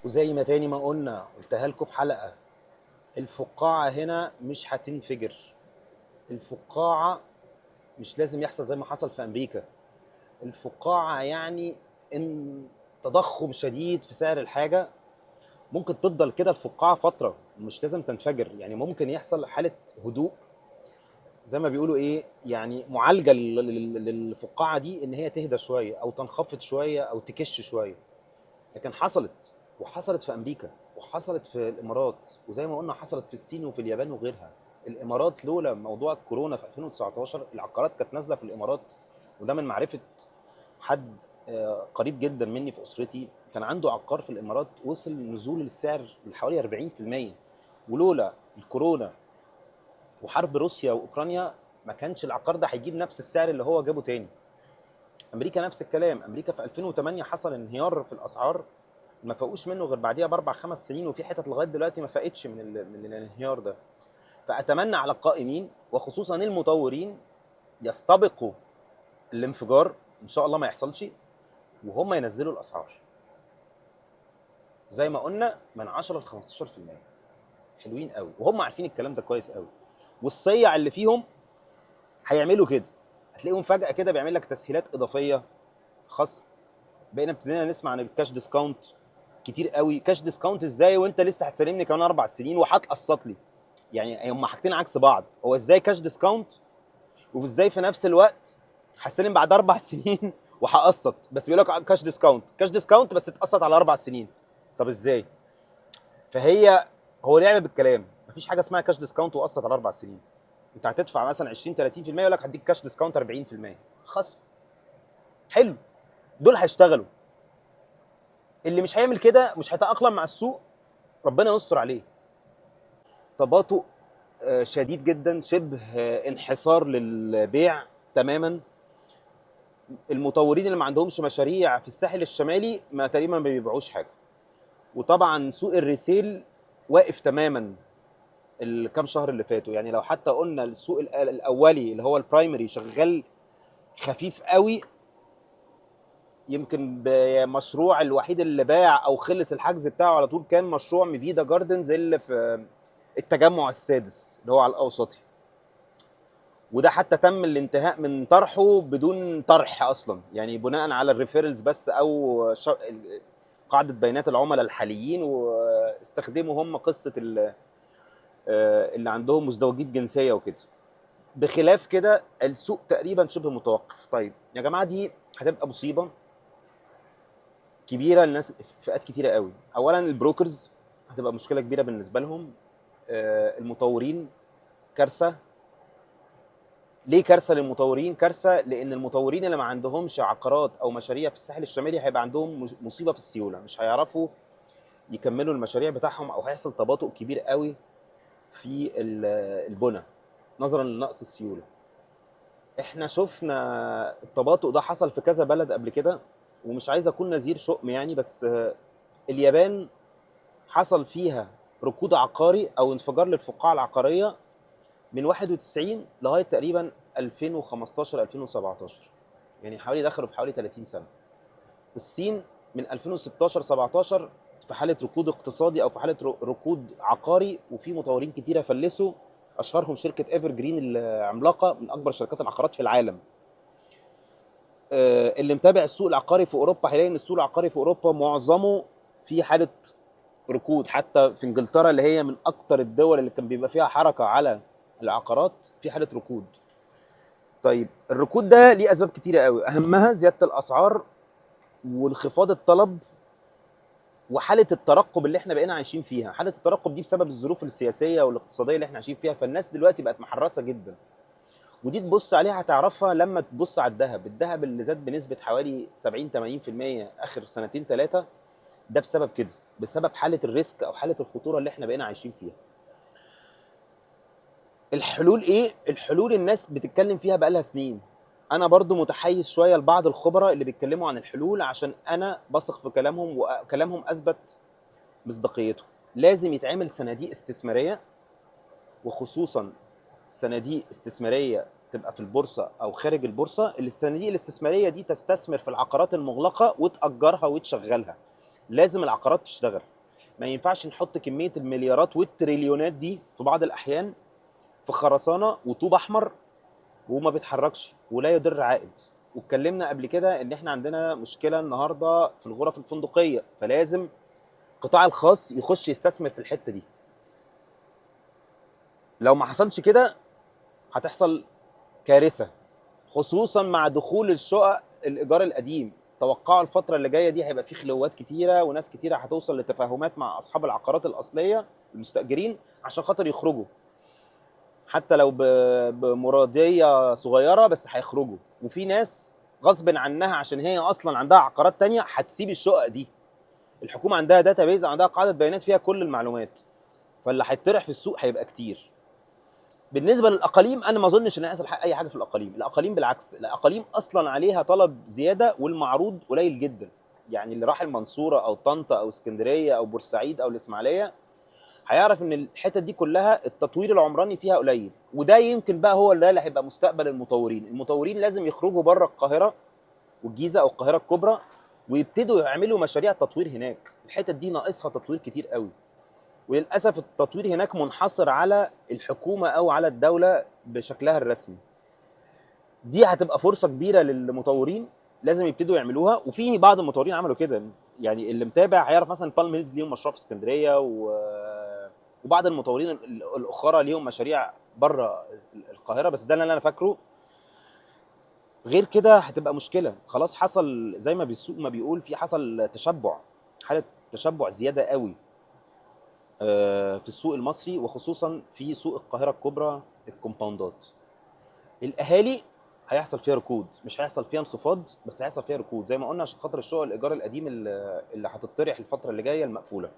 وزي ما تاني ما قلتها لكم في حلقة، الفقاعة هنا مش هتنفجر. الفقاعة مش لازم يحصل زي ما حصل في أمريكا. الفقاعة يعني إن تضخم شديد في سعر الحاجة. ممكن تفضل كده الفقاعة فترة، مش لازم تنفجر. يعني ممكن يحصل حالة هدوء، زي ما بيقولوا ايه، يعني معالجة للفقاعة دي ان هي تهدى شوية او تنخفض شوية او تكش شوية. لكن حصلت، وحصلت في امريكا، وحصلت في الامارات، وزي ما قلنا حصلت في الصين وفي اليابان وغيرها. الامارات لولا موضوع الكورونا في 2019 العقارات كانت نازله في الامارات. وده من معرفه حد قريب جدا مني في اسرتي، كان عنده عقار في الامارات، وصل نزول السعر لحوالي 40%. ولولا الكورونا وحرب روسيا واوكرانيا ما كانش العقار ده هيجيب نفس السعر اللي هو جابه تاني. امريكا نفس الكلام، امريكا في 2008 حصل انهيار في الاسعار ما فاقوش منه غير بعديها باربع خمس سنين، وفي حتت لغايه دلوقتي ما فاقتش من الانهيار ده. فاتمنى على القائمين وخصوصا المطورين يستبقوا الانفجار، ان شاء الله ما يحصلش، وهم ينزلوا الاسعار زي ما قلنا من 10 ل 15%. حلوين قوي، وهم عارفين الكلام ده كويس قوي. والصيع اللي فيهم هيعملوا كده، هتلاقيهم فجاه كده بيعمل لك تسهيلات اضافيه، خصم. بقينا ابتدينا نسمع عن الكاش ديسكاونت كتير قوي. كاش ديسكاونت ازاي وانت لسه هتسلمني كمان 4 سنين وهتقسط لي؟ يعني هم حاجتين عكس بعض. هو ازاي كاش ديسكاونت وازاي في نفس الوقت هستلم بعد 4 سنين وهقسط؟ بس بيقول لك كاش ديسكاونت، كاش ديسكاونت بس تقسط على 4 سنين. طب ازاي؟ فهي هو لعب بالكلام. مفيش حاجه اسمها كاش ديسكاونت وقسط على 4 سنين. انت هتدفع مثلا 20 30%، يقول لك هديك كاش ديسكاونت 40% خصم. حلو، دول هيشتغلوا. اللي مش هيعمل كده مش هيتاقلم مع السوق، ربنا يستر عليه. تباطؤ شديد جدا، شبه انحصار للبيع تماما. المطورين اللي ما عندهمش مشاريع في الساحل الشمالي ما تقريبا ما بيبيعوش حاجه. وطبعا سوق الريسيل واقف تماما الكام شهر اللي فاتوا. يعني لو حتى قلنا السوق الاولي اللي هو البرايمري شغال خفيف قوي، يمكن بمشروع الوحيد اللي باع او خلص الحجز بتاعه على طول كان مشروع ميفيدا جاردنز اللي في التجمع السادس اللي هو على الاوسطي. وده حتى تم الانتهاء من طرحه بدون طرح اصلا، يعني بناء على الريفيرلز بس او قاعده بيانات العملاء الحاليين، واستخدموا هم قصه اللي عندهم مزدوجيه جنسيه وكده. بخلاف كده السوق تقريبا شبه متوقف. طيب يا جماعه، دي هتبقى مصيبه كبيره لناس، فئات كتيره قوي. اولا البروكرز هتبقى مشكله كبيره بالنسبه لهم. المطورين كارثه. ليه كارثه للمطورين؟ كارثه لان المطورين اللي ما عندهمش عقارات او مشاريع في الساحل الشمالي هيبقى عندهم مصيبه في السيوله، مش هيعرفوا يكملوا المشاريع بتاعهم، او هيحصل تباطؤ كبير قوي في البنى نظرا لنقص السيوله. احنا شفنا التباطؤ ده حصل في كذا بلد قبل كده، ومش عايز اكون نذير شؤم يعني، بس اليابان حصل فيها ركود عقاري او انفجار للفقاعه العقاريه من 91 لغايه تقريبا 2015 2017، يعني حوالي دخلوا في حوالي 30 سنه. الصين من 2016 17 في حاله ركود اقتصادي او في حاله ركود عقاري، وفي مطورين كتيره فلسوا، اشهرهم شركه ايفر جرين العملاقه من اكبر شركات العقارات في العالم. اللي متابع السوق العقاري في اوروبا هيلاقي ان السوق العقاري في اوروبا معظمه في حاله ركود. حتى في انجلترا اللي هي من اكتر الدول اللي كان بيبقى فيها حركه على العقارات في حاله ركود. طيب الركود ده ليه اسباب كتيره قوي، اهمها زياده الاسعار وانخفاض الطلب وحاله الترقب اللي احنا بقينا عايشين فيها. حاله الترقب دي بسبب الظروف السياسيه والاقتصاديه اللي احنا عايشين فيها، فالناس دلوقتي بقت محرصه جدا. ودي تبص عليها هتعرفها لما تبص على الذهب اللي زاد بنسبه حوالي 70 80% اخر سنتين ثلاثه. ده بسبب كده، بسبب حاله الريسك او حاله الخطوره اللي احنا بقينا عايشين فيها. الحلول ايه؟ الحلول الناس بتتكلم فيها بقالها سنين. انا برضو متحيز شويه لبعض الخبراء اللي بيتكلموا عن الحلول عشان انا بثق في كلامهم، وكلامهم اثبت مصداقيته. لازم يتعمل صناديق استثماريه، وخصوصا صناديق استثماريه تبقى في البورصه او خارج البورصه. الصناديق الاستثماريه دي تستثمر في العقارات المغلقه وتاجرها وتشغلها. لازم العقارات تشتغل. ما ينفعش نحط كميه المليارات والتريليونات دي في بعض الاحيان في خرسانه وطوب احمر وما بيتحركش ولا يدر عائد. واتكلمنا قبل كده ان احنا عندنا مشكله النهارده في الغرف الفندقيه، فلازم القطاع الخاص يخش يستثمر في الحته دي. لو ما حصلش كده هتحصل كارثه، خصوصا مع دخول الشقق الايجار القديم. توقعوا الفتره اللي جايه دي هيبقى في خلوات كتيره وناس كتيره هتوصل لتفاهمات مع اصحاب العقارات الاصليه المستاجرين عشان خاطر يخرجوا، حتى لو بمراديه صغيره بس هيخرجوا. وفي ناس غصب عنها عشان هي اصلا عندها عقارات تانية هتسيب الشقق دي. الحكومه عندها داتابيز، عندها قاعده بيانات فيها كل المعلومات، فاللي هيطرح في السوق هيبقى كتير. بالنسبه للاقاليم انا ما اظنش ان هيحصل اي حاجه في الاقاليم. الاقاليم بالعكس، الاقاليم اصلا عليها طلب زياده والمعروض قليل جدا. يعني اللي راح المنصوره او طنطا او اسكندريه او بورسعيد او الاسماعيليه هيعرف ان الحتت دي كلها التطوير العمراني فيها قليل. وده يمكن بقى هو اللي هيبقى مستقبل المطورين. المطورين لازم يخرجوا بره القاهره والجيزه او القاهره الكبرى ويبتدوا يعملوا مشاريع تطوير هناك. الحتت دي ناقصها تطوير كتير قوي، وللاسف التطوير هناك منحصر على الحكومه او على الدوله بشكلها الرسمي. دي هتبقى فرصه كبيره للمطورين، لازم يبتدوا يعملوها. وفي بعض المطورين عملوا كده، يعني اللي متابع هيعرف مثلا بالم هيلز ليهم مشروع في اسكندريه وبعض المطورين الاخرى ليهم مشاريع بره القاهره، بس ده اللي انا فاكره. غير كده هتبقى مشكله. خلاص حصل زي ما بالسوق ما بيقول، في حصل تشبع، حاله تشبع زياده قوي في السوق المصري، وخصوصا في سوق القاهره الكبرى. الكومباوندات الاهالي هيحصل فيها ركود، مش هيحصل فيها انخفاض بس هيحصل فيها ركود زي ما قلنا عشان خاطر الشقق الايجار القديم اللي هتطرح الفتره اللي جايه المقفوله.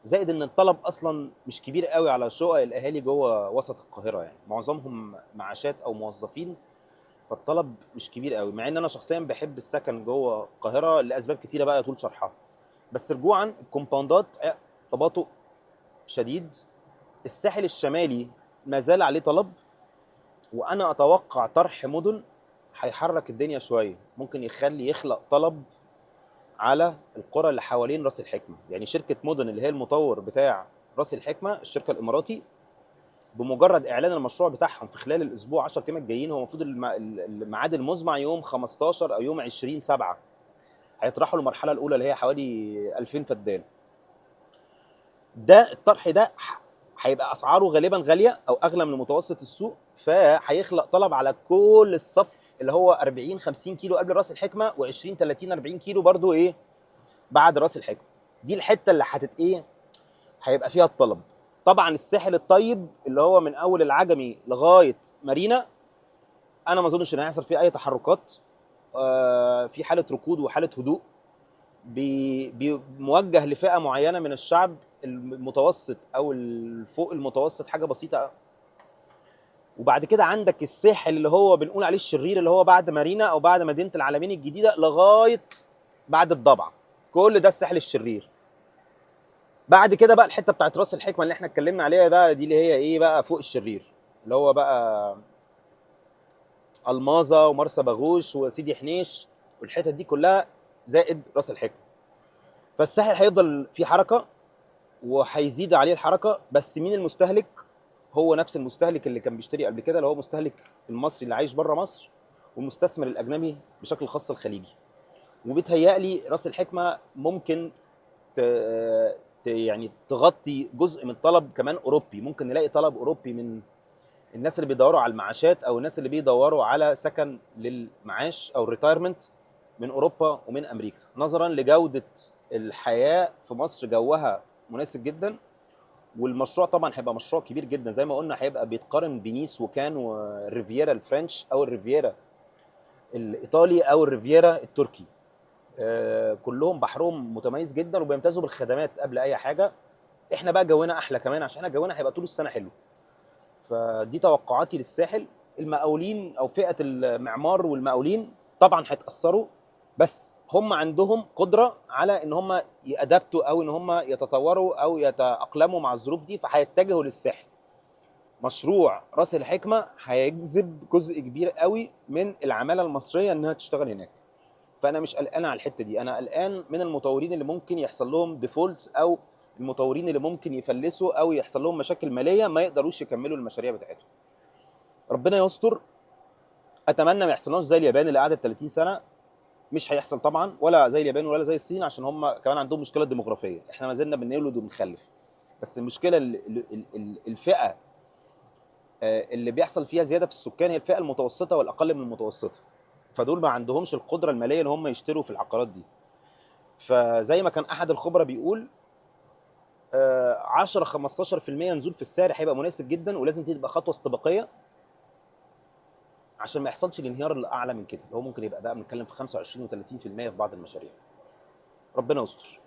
زائد ان الطلب اصلا مش كبير قوي على شقق الاهالي جوه وسط القاهره، يعني معظمهم معاشات او موظفين، فالطلب مش كبير قوي. مع ان انا شخصيا بحب السكن جوه القاهره لاسباب كتيره بقى يطول شرحها. بس رجوعا، الكومباوندات تباطؤ شديد. الساحل الشمالي ما زال عليه طلب، وانا اتوقع طرح مدن هيحرك الدنيا شويه، ممكن يخلق طلب على القرى اللي حوالين راس الحكمه. يعني شركه مدن اللي هي المطور بتاع راس الحكمه، الشركه الاماراتي، بمجرد اعلان المشروع بتاعهم في خلال الاسبوع 10 ايام الجايين، هو المفروض الميعاد المزمع يوم 15 او يوم 20/7 هيطرحوا المرحله الاولى اللي هي حوالي 2000 فدان. ده الطرح ده هيبقى اسعاره غالبا غاليه او اغلى من متوسط السوق، فهيخلق طلب على كل الصف اللي هو 40 50 كيلو قبل راس الحكمه، و20 30 40 كيلو برضو ايه بعد راس الحكمه. دي الحته اللي هيبقى فيها الطلب. طبعا الساحل الطيب اللي هو من اول العجمي لغايه مارينا، انا ما اظنش ان هيحصل فيه اي تحركات. في حاله ركود وحاله هدوء، موجه لفئه معينه من الشعب، المتوسط او فوق المتوسط حاجه بسيطه. وبعد كده عندك الساحل اللي هو بنقول عليه الشرير، اللي هو بعد مارينا او بعد مدينه العلمين الجديده لغايه بعد الضبعه، كل ده الساحل الشرير. بعد كده بقى الحته بتاعت راس الحكمه اللي احنا اتكلمنا عليها بقى، دي اللي هي ايه بقى فوق الشرير، اللي هو بقى الماظه ومرسى باغوش وسيدي حنيش والحتت دي كلها، زائد راس الحكمه. فالساحل هيفضل في حركه وهيزيد عليه الحركه، بس مين المستهلك؟ هو نفس المستهلك اللي كان بيشتري قبل كده، اللي هو مستهلك المصري اللي عايش بره مصر، والمستثمر الاجنبي بشكل خاص الخليجي. وبيتهيألي راس الحكمه ممكن يعني تغطي جزء من طلب كمان اوروبي. ممكن نلاقي طلب اوروبي من الناس اللي بيدوروا على المعاشات او الناس اللي بيدوروا على سكن للمعاش او الريتايرمنت من اوروبا ومن امريكا، نظرا لجوده الحياه في مصر. جوها مناسب جدا، والمشروع طبعا هيبقى مشروع كبير جدا. زي ما قلنا هيبقى بيتقارن بنيس وكان والريفيرا الفرنش او الريفيرا الايطالي او الريفيرا التركي. كلهم بحرهم متميز جدا وبيمتازوا بالخدمات قبل اي حاجه. احنا بقى جونا احلى كمان، عشان احنا جونا هيبقى طول السنه حلو. فدي توقعاتي للساحل. المقاولين او فئه المعمار والمقاولين طبعا هيتاثروا، بس هم عندهم قدره على ان هم يادبتوا او ان هم يتطوروا او يتاقلموا مع الظروف دي، فهيتجهوا للساحل. مشروع راس الحكمه هيجذب جزء كبير قوي من العماله المصريه انها تشتغل هناك. فانا مش قلقان على الحته دي، انا قلقان من المطورين اللي ممكن يحصل لهم ديفولتس، او المطورين اللي ممكن يفلسوا او يحصل لهم مشاكل ماليه ما يقدروش يكملوا المشاريع بتاعتهم. ربنا يستر. اتمنى ما يحصلناش زي اليابان اللي قعدت 30 سنه. مش هيحصل طبعا، ولا زي اليابان ولا زي الصين، عشان هم كمان عندهم مشكله ديموغرافيه، احنا ما زلنا بنولد وبنخلف. بس المشكله الفئه اللي بيحصل فيها زياده في السكان هي الفئه المتوسطه والاقل من المتوسطه، فدول ما عندهمش القدره الماليه ان هم يشتروا في العقارات دي. فزي ما كان احد الخبراء بيقول 10 15% نزول في السعر هيبقى مناسب جدا، ولازم تبقى خطوه استباقيه عشان ما يحصلش الانهيار اللي اعلى من كده، اللي هو ممكن يبقى بقى بنتكلم في 25 و30% في بعض المشاريع. ربنا يستر.